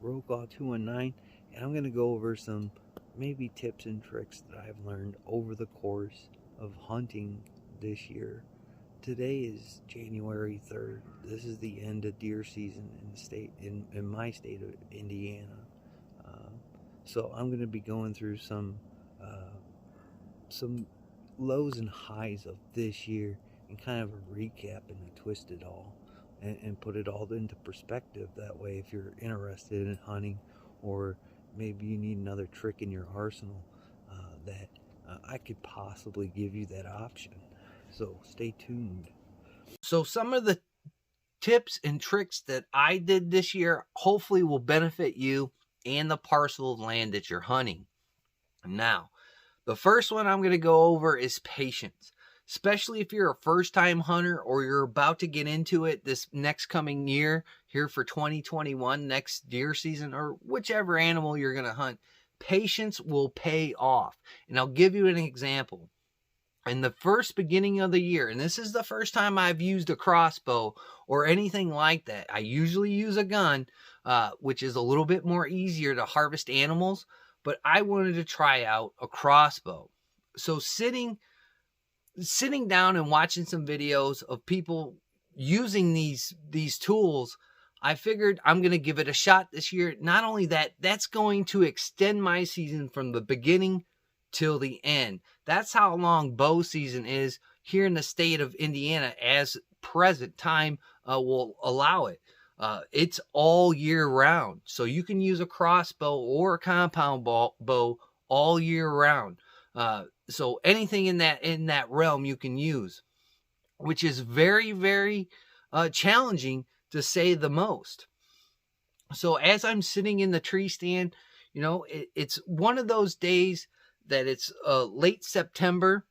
Rokaw 219, and I'm going to go over some maybe tips and tricks that I've learned over the course of hunting this year. Today is January 3rd. This is the end of deer season in the state in my state of Indiana. Uh, so I'm going to be going through some lows and highs of this year and kind of a recap and a twist it all and put it all into perspective. That way, if you're interested in hunting or maybe you need another trick in your arsenal, that I could possibly give you that option. So stay tuned. So, some of the tips and tricks that I did this year hopefully will benefit you and the parcel of land that you're hunting. Now, the first one I'm going to go over is patience, especially if you're a first-time hunter or you're about to get into it this next coming year here for 2021, next deer season, or whichever animal you're going to hunt. Patience will pay off. And I'll give you an example. In the first beginning of the year, and this is the first time I've used a crossbow or anything like that. I usually use a gun, which is a little bit more easier to harvest animals, but I wanted to try out a crossbow. So sitting down and watching some videos of people using these tools, I figured I'm going to give it a shot this year. Not only that, that's going to extend my season from the beginning till the end. That's how long bow season is here in the state of Indiana as present time will allow it. It's all year round. So you can use a crossbow or a compound bow all year round. So anything in that realm you can use, which is very, very challenging to say the most. So as I'm sitting in the tree stand, it's one of those days that it's late September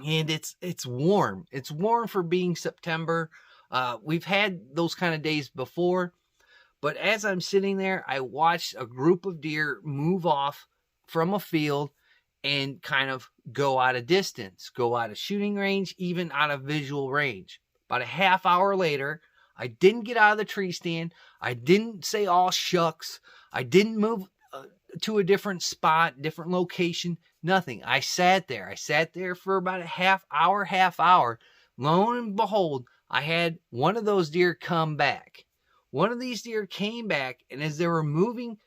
and it's warm. It's warm for being September. We've had those kind of days before, but as I'm sitting there, I watched a group of deer move off from a field and kind of go out of distance, go out of shooting range, even out of visual range. About a half hour later, I didn't get out of the tree stand. I didn't say, "Oh, shucks." I didn't move to a different spot, different location, nothing. I sat there. I sat there for about a half hour. Lo and behold, I had one of those deer come back. One of these deer came back, and as they were moving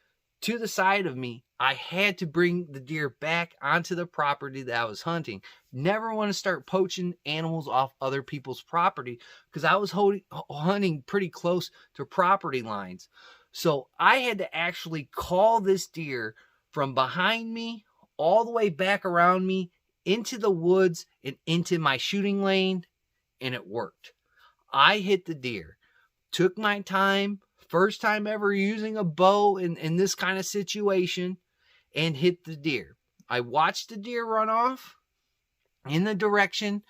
to the side of me, I had to bring the deer back onto the property that I was hunting. Never want to start poaching animals off other people's property because I was hunting pretty close to property lines. So I had to actually call this deer from behind me all the way back around me into the woods and into my shooting lane, and it worked. I hit the deer, took my time, first time ever using a bow in this kind of situation, and hit the deer. I watched the deer run off in the direction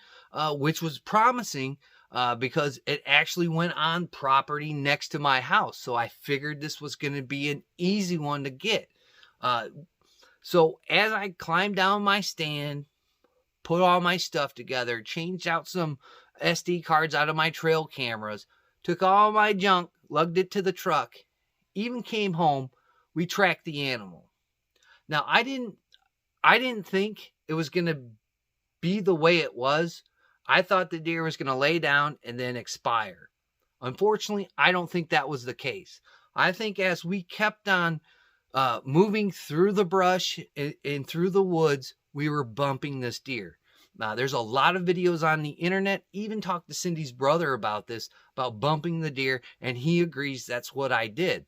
which was promising because it actually went on property next to my house. So I figured this was going to be an easy one to get. So as I climbed down my stand, put all my stuff together, changed out some SD cards out of my trail cameras, took all my junk, lugged it to the truck, even came home, we tracked the animal. Now, I didn't think it was going to be the way it was. I thought the deer was going to lay down and then expire. Unfortunately, I don't think that was the case. I think as we kept on moving through the brush and through the woods, we were bumping this deer. Now, there's a lot of videos on the internet. Even talked to Cindy's brother about this, about bumping the deer, and he agrees that's what I did.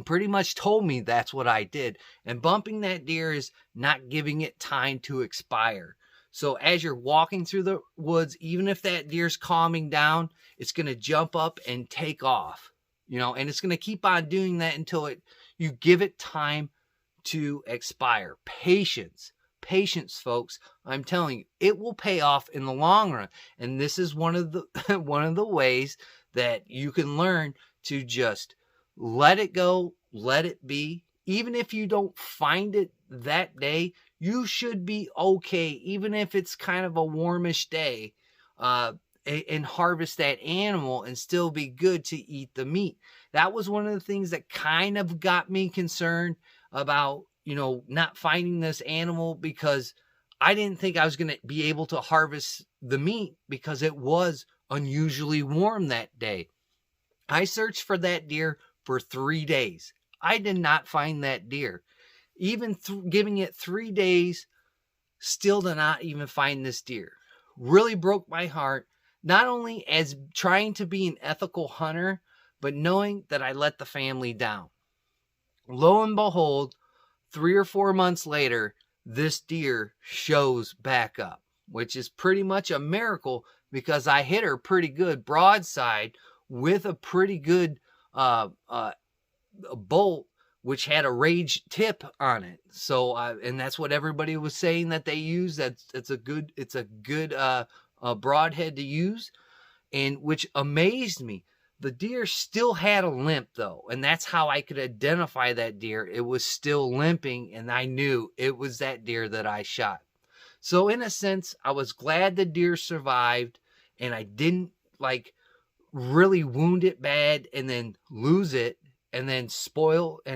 Pretty much told me that's what I did. And bumping that deer is not giving it time to expire. So as you're walking through the woods, even if that deer's calming down, it's going to jump up and take off, and it's going to keep on doing that until you give it time to expire. Patience, folks. I'm telling you, it will pay off in the long run. And this is one of the ways that you can learn to just let it go, let it be. Even if you don't find it that day, you should be okay, even if it's kind of a warmish day, and harvest that animal and still be good to eat the meat. that was one of the things that kind of got me concerned about, not finding this animal, because I didn't think I was going to be able to harvest the meat because it was unusually warm that day. I searched for that deer for 3 days. I did not find that deer. Even giving it 3 days, still did not even find this deer. Really broke my heart, not only as trying to be an ethical hunter, but knowing that I let the family down. Lo and behold, 3 or 4 months later, this deer shows back up, which is pretty much a miracle because I hit her pretty good broadside with a pretty good bolt, which had a rage tip on it. So, and that's what everybody was saying that they use. It's a good broadhead to use, and which amazed me. The deer still had a limp though, and that's how I could identify that deer. It was still limping, and I knew it was that deer that I shot. So in a sense, I was glad the deer survived, and I didn't really wound it bad and then lose it and then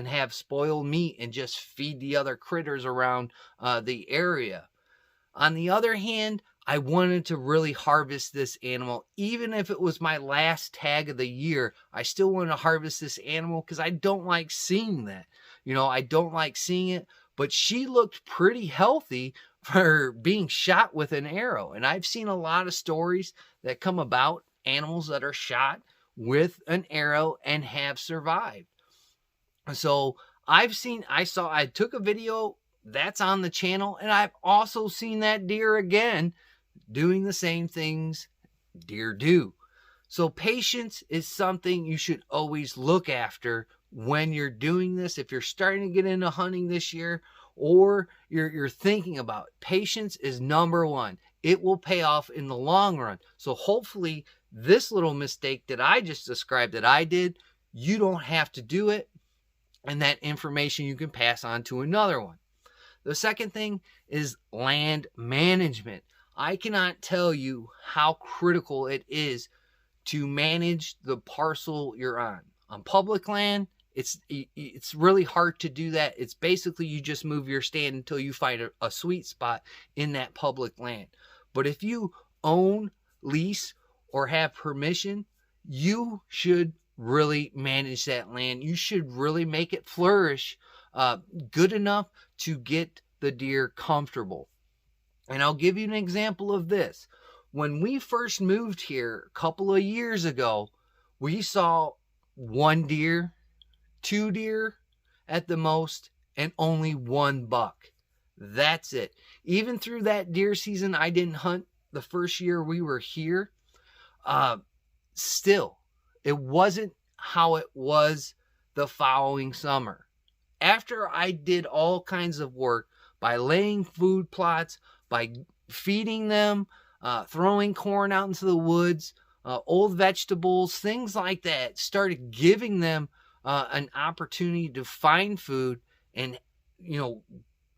have spoiled meat and just feed the other critters around the area. On the other hand, I wanted to really harvest this animal. Even if it was my last tag of the year, I still wanted to harvest this animal because I don't like seeing that. I don't like seeing it, but she looked pretty healthy for being shot with an arrow. And I've seen a lot of stories that come about animals that are shot with an arrow and have survived. So I took a video that's on the channel, and I've also seen that deer again doing the same things deer do. So patience is something you should always look after when you're doing this. If you're starting to get into hunting this year, or you're thinking about it, patience is number one. It will pay off in the long run. So hopefully this little mistake that I just described that I did, you don't have to do it, and that information you can pass on to another one. The second thing is land management. I cannot tell you how critical it is to manage the parcel you're on. On public land, it's really hard to do that. It's basically you just move your stand until you find a sweet spot in that public land. But if you own, lease, or have permission, you should really manage that land. You should really make it flourish good enough to get the deer comfortable. And I'll give you an example of this. When we first moved here a couple of years ago, we saw 1 deer, 2 deer at the most, and only 1 buck. That's it. Even through that deer season, I didn't hunt the first year we were here. Still, it wasn't how it was the following summer. After I did all kinds of work by laying food plots, by feeding them, throwing corn out into the woods, old vegetables, things like that, started giving them an opportunity to find food, and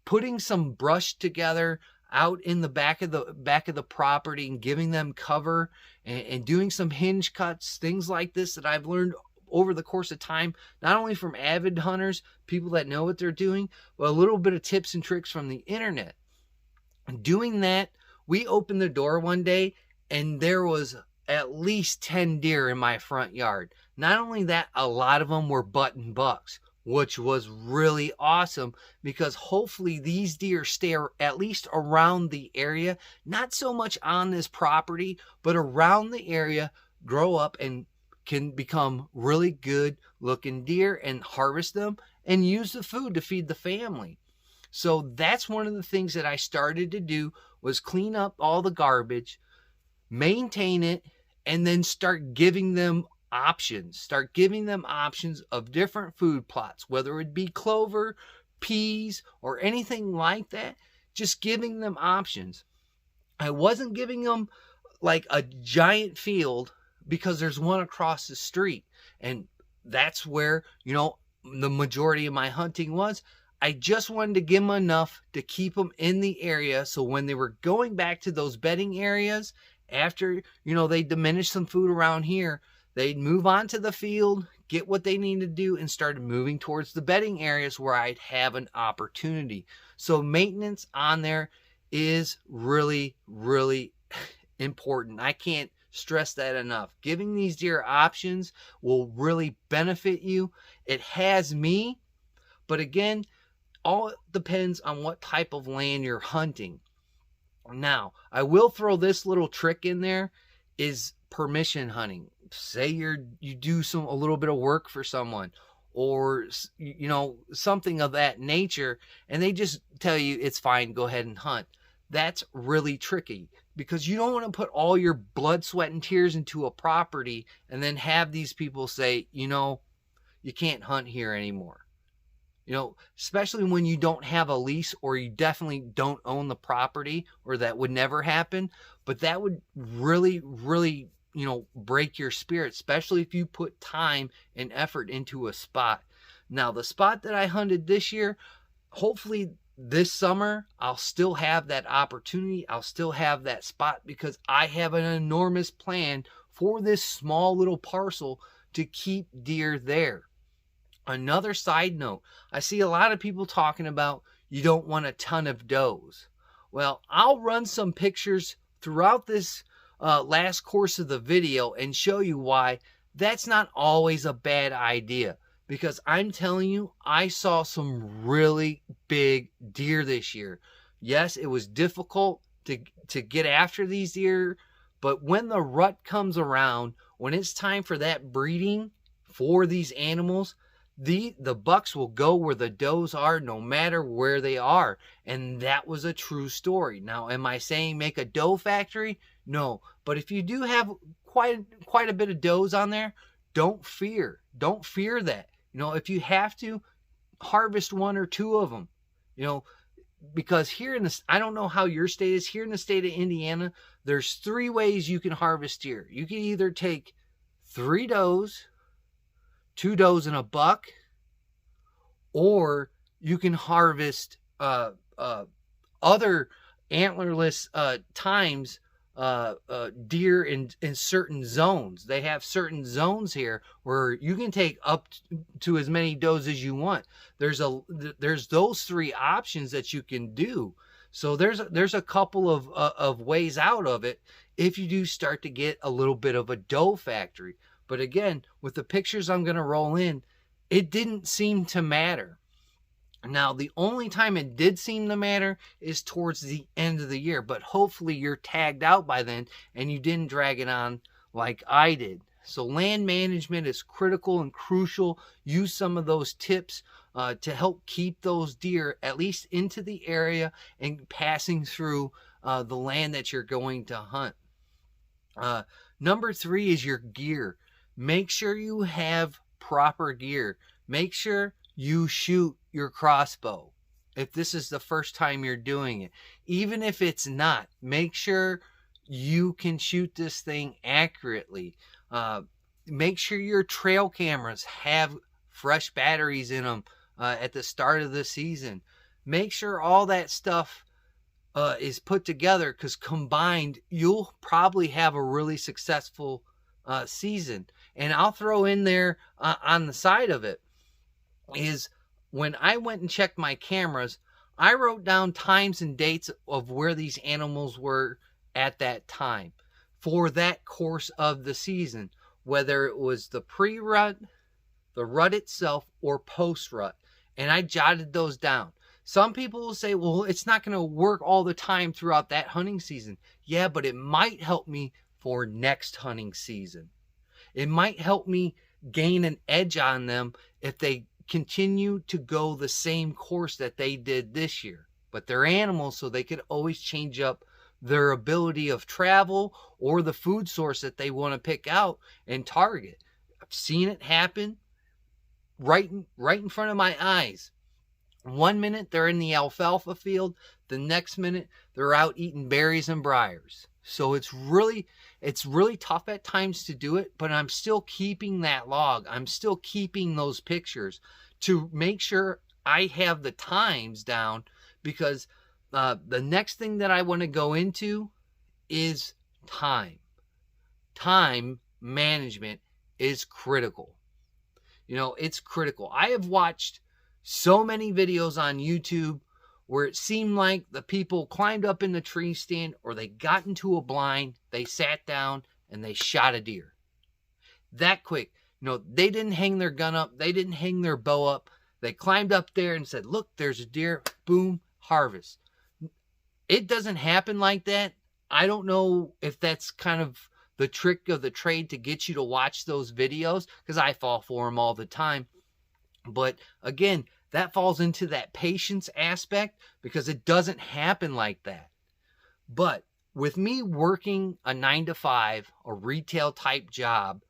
putting some brush together out in the back of the property and giving them cover, and doing some hinge cuts, things like this that I've learned over the course of time, not only from avid hunters, people that know what they're doing, but a little bit of tips and tricks from the internet. And doing that, we opened the door one day and there was at least 10 deer in my front yard. Not only that, a lot of them were button bucks, which was really awesome because hopefully these deer stay at least around the area, not so much on this property, but around the area, grow up and can become really good looking deer, and harvest them and use the food to feed the family. So that's one of the things that I started to do, was clean up all the garbage, maintain it, and then start giving them options of different food plots, whether it be clover, peas, or anything like that. Just giving them options. I wasn't giving them like a giant field, because there's one across the street, and that's where the majority of my hunting was. I just wanted to give them enough to keep them in the area, so when they were going back to those bedding areas, after they diminished some food around here, they'd move on to the field, get what they need to do, and started moving towards the bedding areas where I'd have an opportunity. So maintenance on there is really, really important. I can't stress that enough. Giving these deer options will really benefit you. It has me, but again, all depends on what type of land you're hunting. Now, I will throw this little trick in there, is permission hunting. Say you do a little bit of work for someone, or something of that nature, and they just tell you it's fine, go ahead and hunt. That's really tricky, because you don't want to put all your blood, sweat, and tears into a property and then have these people say, you can't hunt here anymore. Especially when you don't have a lease, or you definitely don't own the property, or that would never happen. But that would really, really, break your spirit, especially if you put time and effort into a spot. Now, the spot that I hunted this year, hopefully this summer, I'll still have that opportunity. I'll still have that spot, because I have an enormous plan for this small little parcel to keep deer there. Another side note, I see a lot of people talking about you don't want a ton of does. Well, I'll run some pictures throughout this last course of the video and show you why that's not always a bad idea. Because I'm telling you, I saw some really big deer this year. Yes, it was difficult to get after these deer, but when the rut comes around, when it's time for that breeding for these animals, the bucks will go where the does are, no matter where they are. And that was a true story. Now, am I saying make a doe factory? No. But if you do have quite a bit of does on there, don't fear that. If you have to, harvest one or two of them. Because here I don't know how your state is, here in the state of Indiana, there's 3 ways you can harvest deer. You can either take 3 does, 2 does and a buck, or you can harvest other antlerless times deer in certain zones. They have certain zones here where you can take up to as many does as you want. There's those 3 options that you can do. So there's a couple of ways out of it if you do start to get a little bit of a doe factory. But again, with the pictures I'm going to roll in, it didn't seem to matter. Now, the only time it did seem to matter is towards the end of the year. But hopefully you're tagged out by then and you didn't drag it on like I did. So land management is critical and crucial. Use some of those tips to help keep those deer at least into the area and passing through the land that you're going to hunt. Number 3 is your gear. Make sure you have proper gear. Make sure you shoot your crossbow if this is the first time you're doing it. Even if it's not, make sure you can shoot this thing accurately. Make sure your trail cameras have fresh batteries in them at the start of the season. Make sure all that stuff is put together, because combined, you'll probably have a really successful season. And I'll throw in there on the side of it is when I went and checked my cameras, I wrote down times and dates of where these animals were at that time for that course of the season, whether it was the pre-rut, the rut itself, or post-rut. And I jotted those down. Some people will say, well, it's not going to work all the time throughout that hunting season. Yeah, but it might help me for next hunting season. It might help me gain an edge on them if they continue to go the same course that they did this year. But they're animals, so they could always change up their ability of travel or the food source that they want to pick out and target. I've seen it happen right in front of my eyes. 1 minute they're in the alfalfa field, the next minute they're out eating berries and briars. So it's really tough at times to do it, but I'm still keeping that log. I'm still keeping those pictures to make sure I have the times down, because the next thing that I want to go into is time. Time management is critical. You know, it's critical. I have watched so many videos on YouTube where it seemed like the people climbed up in the tree stand or they got into a blind, they sat down and they shot a deer. That quick. You know, they didn't hang their gun up. They didn't hang their bow up. They climbed up there and said, look, there's a deer. Boom, harvest. It doesn't happen like that. I don't know if that's kind of the trick of the trade to get you to watch those videos, because I fall for them all the time. But again, that falls into that patience aspect, because it doesn't happen like that. But with me working a 9-to-5, a retail type job,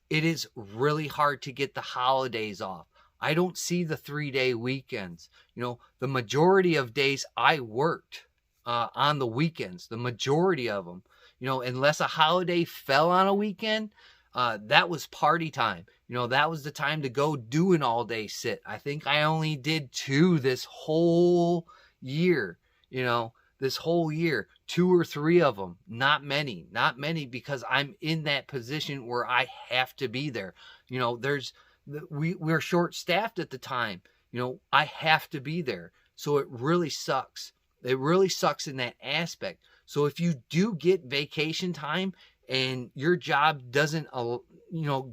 it is really hard to get the holidays off. I don't see the 3-day weekends. You know, the majority of days I worked on the weekends, the majority of them, you know, unless a holiday fell on a weekend, that was party time. You know, that was the time to go do an all-day sit. I think I only did 2 this whole year, you know, this whole year, 2 or 3 of them, not many, because I'm in that position where I have to be there. You know, we're short staffed at the time, you know, I have to be there. So it really sucks. It really sucks in that aspect. So if you do get vacation time and your job doesn't,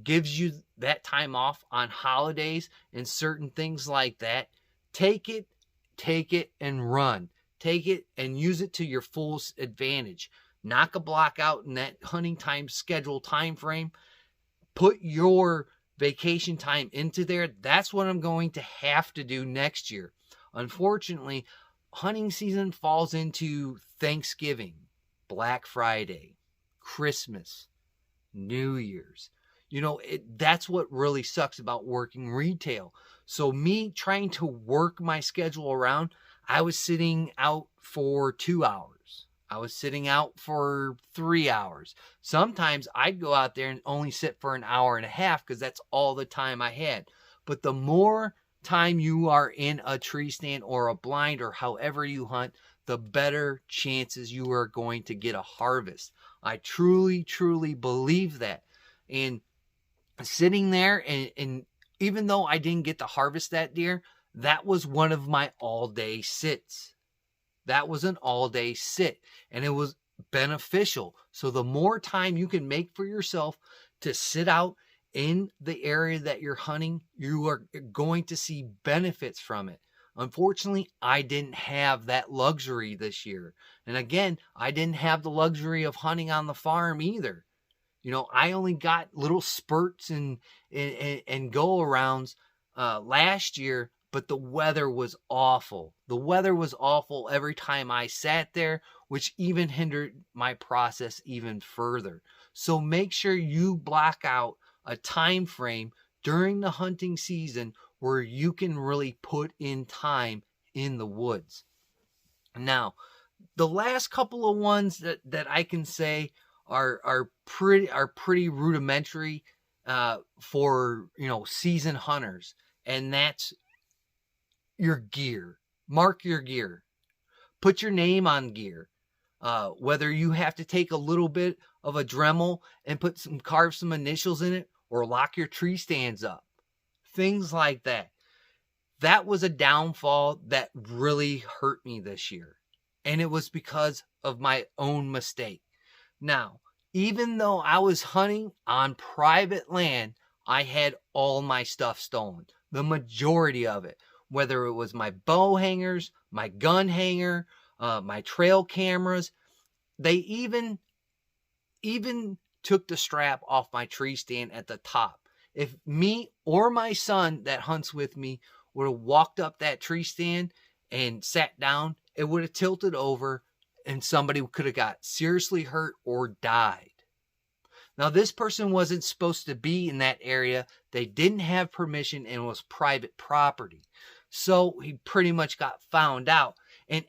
gives you that time off on holidays and certain things like that, take it and run. Take it and use it to your full advantage. Knock a block out in that hunting time schedule time frame. Put your vacation time into there. That's what I'm going to have to do next year. Unfortunately, hunting season falls into Thanksgiving, Black Friday, Christmas, New Year's. You know, that's what really sucks about working retail. So me trying to work my schedule around, I was sitting out for 2 hours. I was sitting out for 3 hours. Sometimes I'd go out there and only sit for an hour and a half because that's all the time I had. But the more time you are in a tree stand or a blind or however you hunt, the better chances you are going to get a harvest. I truly, truly believe that. And sitting there and even though I didn't get to harvest that deer, that was one of my all-day sits. That was an all-day sit, and it was beneficial. So the more time you can make for yourself to sit out in the area that you're hunting, you are going to see benefits from it. Unfortunately, I didn't have that luxury this year. And again, I didn't have the luxury of hunting on the farm either. You know, I only got little spurts and go-arounds last year, but the weather was awful. The weather was awful every time I sat there, which even hindered my process even further. So make sure you block out a time frame during the hunting season where you can really put in time in the woods. Now, the last couple of ones that I can say are pretty rudimentary for, you know, seasoned hunters, and that's your gear. Mark your gear. Put your name on gear. Whether you have to take a little bit of a Dremel and carve some initials in it, or lock your tree stands up. Things like that. That was a downfall that really hurt me this year. And it was because of my own mistake. Now, even though I was hunting on private land, I had all my stuff stolen. The majority of it. Whether it was my bow hangers, my gun hanger, my trail cameras. They even took the strap off my tree stand at the top. If me or my son that hunts with me would have walked up that tree stand and sat down, it would have tilted over and somebody could have got seriously hurt or died. Now, this person wasn't supposed to be in that area. They didn't have permission and it was private property. So he pretty much got found out. And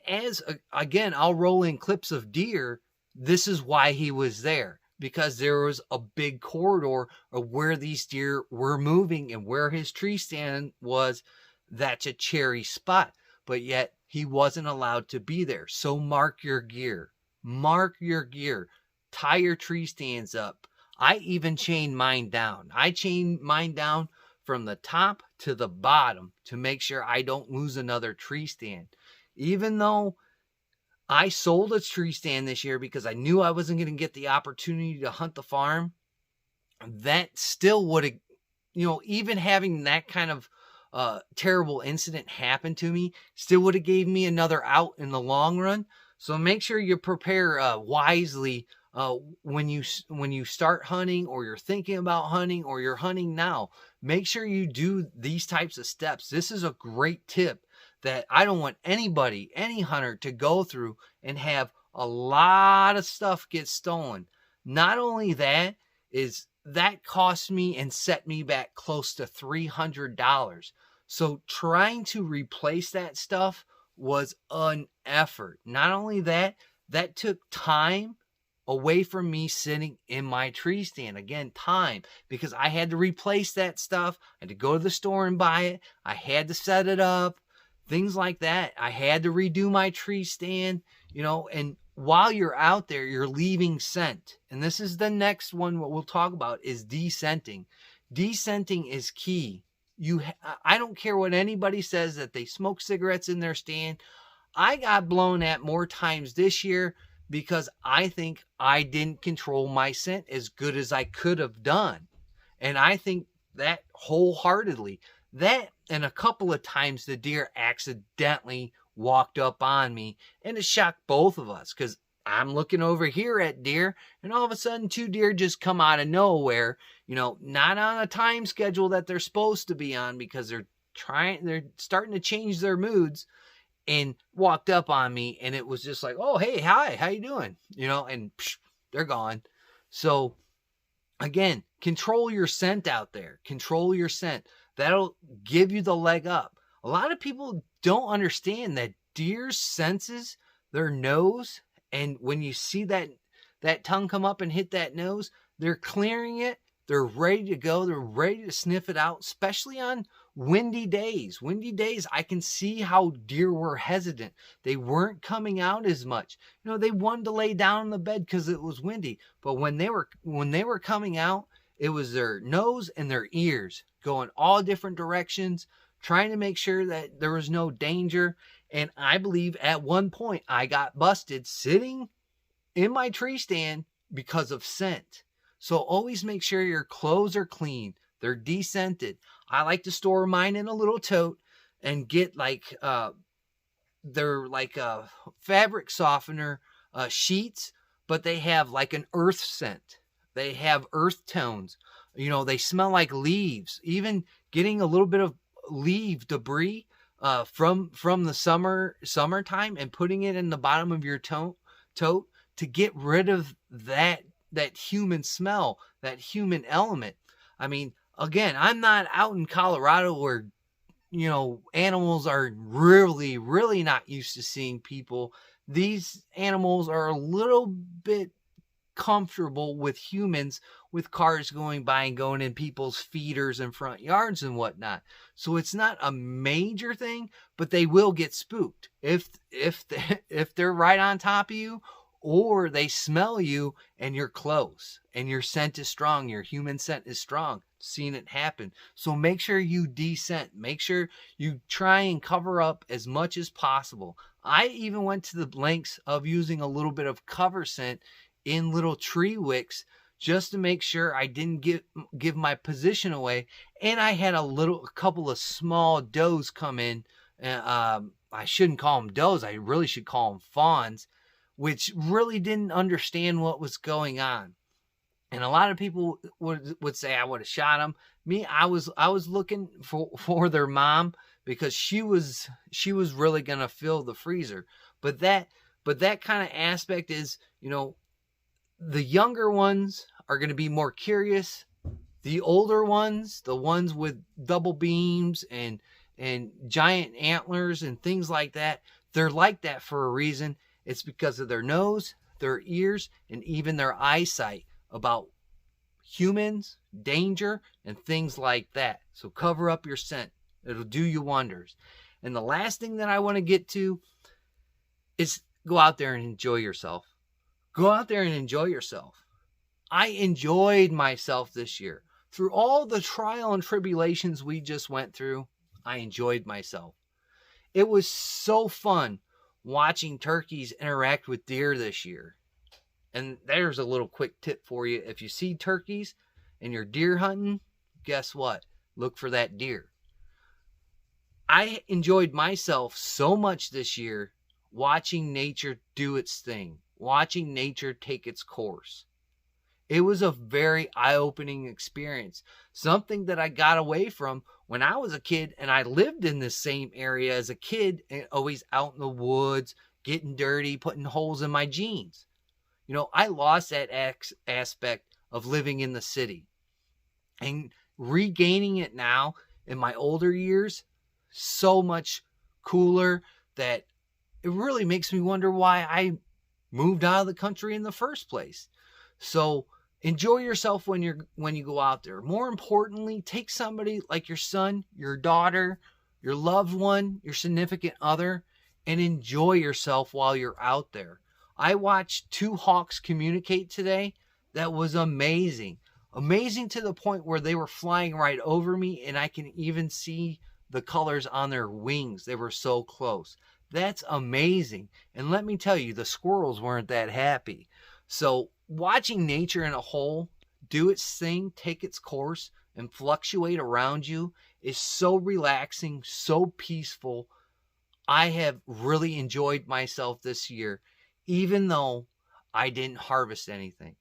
again, I'll roll in clips of deer. This is why he was there. Because there was a big corridor of where these deer were moving and where his tree stand was. That's a cherry spot. But yet he wasn't allowed to be there. So mark your gear. Mark your gear. Tie your tree stands up. I even chained mine down. I chained mine down from the top to the bottom to make sure I don't lose another tree stand. Even though I sold a tree stand this year because I knew I wasn't going to get the opportunity to hunt the farm, that still would have, even having that kind of terrible incident happen to me still would have gave me another out in the long run. So make sure you prepare wisely when you start hunting, or you're thinking about hunting, or you're hunting now. Make sure you do these types of steps. This is a great tip that I don't want anybody, any hunter, to go through and have a lot of stuff get stolen. Not only that, is that cost me and set me back close to $300. So trying to replace that stuff was an effort. Not only that, that took time away from me sitting in my tree stand. Again, time, because I had to replace that stuff. I had to go to the store and buy it. I had to set it up, things like that. I had to redo my tree stand, and while you're out there, you're leaving scent. And this is the next one, what we'll talk about is descenting. Descenting is key. I don't care what anybody says that they smoke cigarettes in their stand. I got blown at more times this year because I think I didn't control my scent as good as I could have done. And I think that wholeheartedly. That, and a couple of times the deer accidentally walked up on me, and it shocked both of us, because I'm looking over here at deer, and all of a sudden 2 deer just come out of nowhere, not on a time schedule that they're supposed to be on, because they're starting to change their moods, and walked up on me, and it was just like, oh, hey, hi, how you doing? And they're gone. So again, control your scent out there. Control your scent. That'll give you the leg up. A lot of people don't understand that deer's senses, their nose, and when you see that tongue come up and hit that nose, they're clearing it. They're ready to go. They're ready to sniff it out, especially on windy days. Windy days, I can see how deer were hesitant. They weren't coming out as much. They wanted to lay down in the bed because it was windy. But when they were coming out, it was their nose and their ears going all different directions, trying to make sure that there was no danger. And I believe at one point I got busted sitting in my tree stand because of scent. So always make sure your clothes are clean. They're descented. I like to store mine in a little tote and get they're like fabric softener sheets, but they have like an earth scent. They have earth tones. They smell like leaves. Even getting a little bit of leaf debris from the summertime and putting it in the bottom of your tote to get rid of that human smell, that human element. I mean, again, I'm not out in Colorado where, animals are really, really not used to seeing people. These animals are a little bit comfortable with humans, with cars going by and going in people's feeders and front yards and whatnot. So it's not a major thing, but they will get spooked if they're right on top of you, or they smell you and you're close and your scent is strong, your human scent is strong. Seen it happen. So make sure you descent. Make sure you try and cover up as much as possible. I even went to the lengths of using a little bit of cover scent in little tree wicks just to make sure I didn't give my position away. And I had a couple of small does come in. I shouldn't call them does. I really should call them fawns, which really didn't understand what was going on. And a lot of people would say I would have shot them. Me, I was looking for their mom, because she was really gonna fill the freezer. But that kind of aspect is, the younger ones are going to be more curious. The older ones, the ones with double beams and giant antlers and things like that, they're like that for a reason. It's because of their nose, their ears, and even their eyesight about humans, danger, and things like that. So cover up your scent. It'll do you wonders. And the last thing that I want to get to is go out there and enjoy yourself. Go out there and enjoy yourself. I enjoyed myself this year. through all the trial and tribulations we just went through, I enjoyed myself. It was so fun watching turkeys interact with deer this year. And there's a little quick tip for you. If you see turkeys and you're deer hunting, guess what? Look for that deer. I enjoyed myself so much this year watching nature do its thing, watching nature take its course. It was a very eye-opening experience, something that I got away from when I was a kid, and I lived in this same area as a kid, and always out in the woods, getting dirty, putting holes in my jeans. You know, I lost that aspect of living in the city, and regaining it now in my older years, so much cooler that it really makes me wonder why I moved out of the country in the first place. So enjoy yourself when you go out there. More importantly, take somebody like your son, your daughter, your loved one, your significant other, and enjoy yourself while you're out there. I watched two hawks communicate today. That was amazing. Amazing to the point where they were flying right over me, and I can even see the colors on their wings. They were so close. That's amazing. And let me tell you, the squirrels weren't that happy. So watching nature in a whole do its thing, take its course, and fluctuate around you is so relaxing, so peaceful. I have really enjoyed myself this year, even though I didn't harvest anything.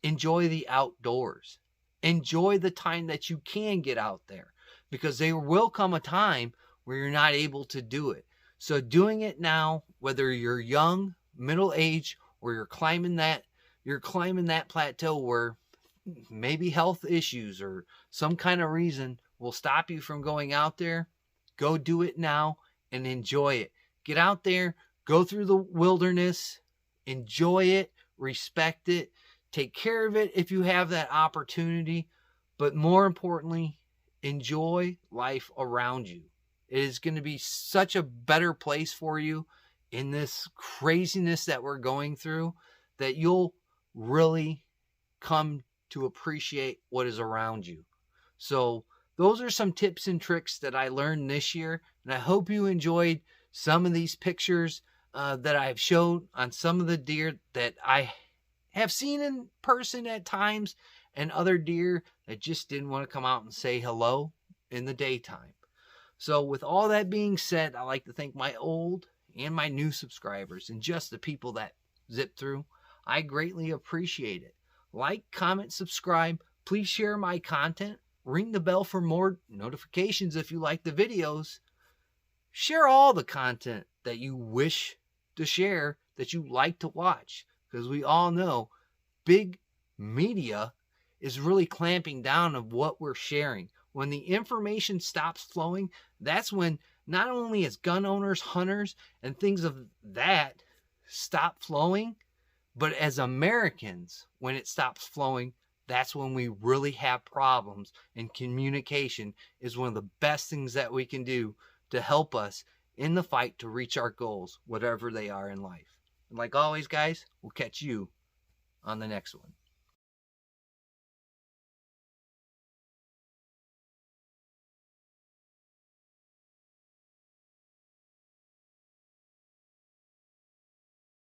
Enjoy the outdoors. Enjoy the time that you can get out there, because there will come a time where you're not able to do it. So doing it now, whether you're young, middle age, or you're climbing that plateau where maybe health issues or some kind of reason will stop you from going out there, go do it now and enjoy it. Get out there, go through the wilderness, enjoy it, respect it, take care of it if you have that opportunity, but more importantly, enjoy life around you. It is going to be such a better place for you in this craziness that we're going through, that you'll really come to appreciate what is around you. So those are some tips and tricks that I learned this year, and I hope you enjoyed some of these pictures that I've showed on some of the deer that I have seen in person at times, and other deer that just didn't want to come out and say hello in the daytime. So with all that being said, I like to thank my old and my new subscribers, and just the people that zip through. I greatly appreciate it. Like, comment, subscribe. Please share my content. Ring the bell for more notifications if you like the videos. Share all the content that you wish to share, that you like to watch, because we all know big media is really clamping down on what we're sharing. When the information stops flowing, that's when not only as gun owners, hunters, and things of that stop flowing, but as Americans, when it stops flowing, that's when we really have problems. And communication is one of the best things that we can do to help us in the fight to reach our goals, whatever they are in life. And like always, guys, we'll catch you on the next one.